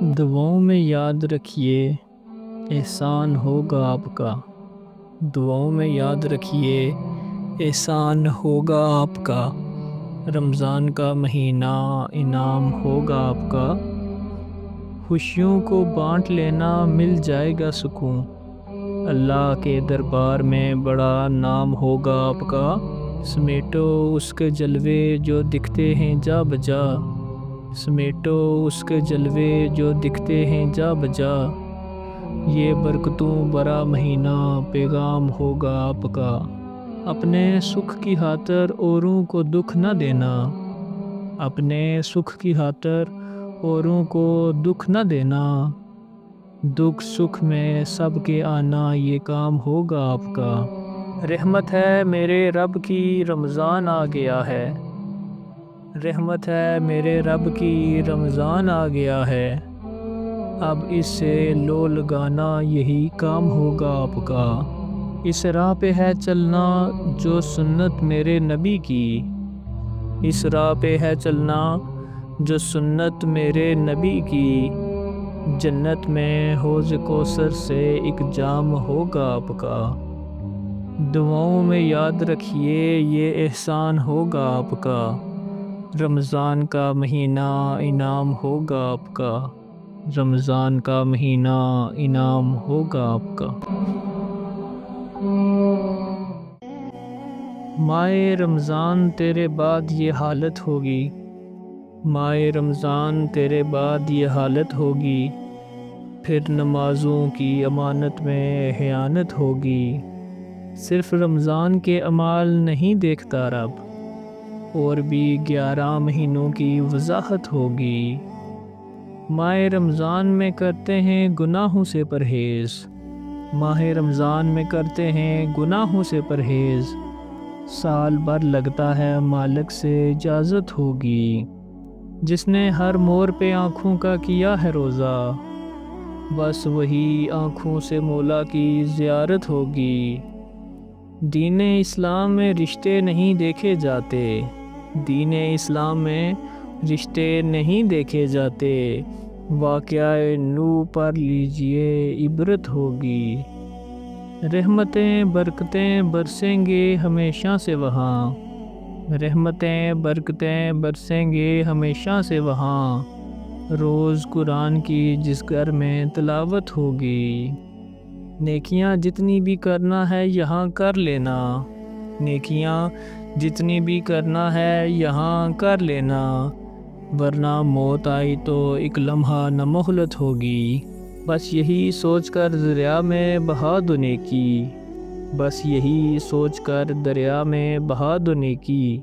دعاؤں میں یاد رکھیے احسان ہوگا آپ کا، دعاؤں میں یاد رکھیے احسان ہوگا آپ کا، رمضان کا مہینہ انعام ہوگا آپ کا، خوشیوں کو بانٹ لینا مل جائے گا سکون، اللہ کے دربار میں بڑا نام ہوگا آپ کا، سمیٹو اس کے جلوے جو دکھتے ہیں جا بجا، سمیٹو اس کے جلوے جو دکھتے ہیں جا بجا، یہ برکتوں برا مہینہ پیغام ہوگا آپ کا، اپنے سکھ کی خاطر اوروں کو دکھ نہ دینا، اپنے سکھ کی خاطر اوروں کو دکھ نہ دینا، دکھ سکھ میں سب کے آنا یہ کام ہوگا آپ کا، رحمت ہے میرے رب کی رمضان آ گیا ہے، رحمت ہے میرے رب کی رمضان آ گیا ہے، اب اس سے لو لگانا یہی کام ہوگا آپ کا، اس راہ پہ ہے چلنا جو سنت میرے نبی کی، اس راہ پہ ہے چلنا جو سنت میرے نبی کی، جنت میں حوض کوثر سے ایک جام ہوگا آپ کا، دعاؤں میں یاد رکھیے یہ احسان ہوگا آپ کا، رمضان کا مہینہ انعام ہوگا آپ کا، رمضان کا مہینہ انعام ہوگا آپ کا۔ ماہ رمضان تیرے بعد یہ حالت ہوگی، ماہ رمضان تیرے بعد یہ حالت ہوگی، پھر نمازوں کی امانت میں خیانت ہوگی، صرف رمضان کے اعمال نہیں دیکھتا رب، اور بھی 11 مہینوں کی وضاحت ہوگی، ماہ رمضان میں کرتے ہیں گناہوں سے پرہیز، ماہ رمضان میں کرتے ہیں گناہوں سے پرہیز، سال بھر لگتا ہے مالک سے اجازت ہوگی، جس نے ہر موڑ پہ آنکھوں کا کیا ہے روزہ، بس وہی آنکھوں سے مولا کی زیارت ہوگی، دین اسلام میں رشتے نہیں دیکھے جاتے، دین اسلام میں رشتے نہیں دیکھے جاتے، واقعہ نوح پر لیجئے عبرت ہوگی، رحمتیں برکتیں برسیں گے ہمیشہ سے وہاں، رحمتیں برکتیں برسیں گے ہمیشہ سے وہاں، روز قرآن کی جس گھر میں تلاوت ہوگی، نیکیاں جتنی بھی کرنا ہے یہاں کر لینا، نیکیاں جتنی بھی کرنا ہے یہاں کر لینا، ورنہ موت آئی تو ایک لمحہ نہ مہلت ہوگی، بس یہی سوچ کر دریا میں بہا دو نیکی، بس یہی سوچ کر دریا میں بہا دو نیکی،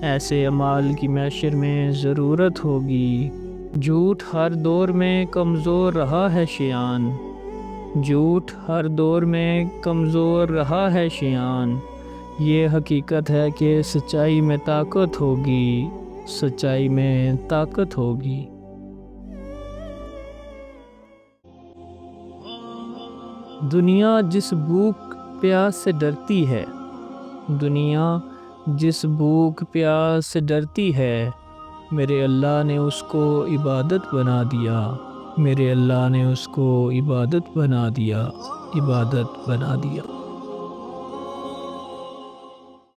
ایسے اعمال کی محشر میں ضرورت ہوگی، جھوٹ ہر دور میں کمزور رہا ہے شیان، جھوٹ ہر دور میں کمزور رہا ہے شیان، یہ حقیقت ہے کہ سچائی میں طاقت ہوگی، سچائی میں طاقت ہوگی۔ دنیا جس بھوک پیاس سے ڈرتی ہے، دنیا جس بھوک پیاس سے ڈرتی ہے، میرے اللہ نے اس کو عبادت بنا دیا، میرے اللہ نے اس کو عبادت بنا دیا، عبادت بنا دیا۔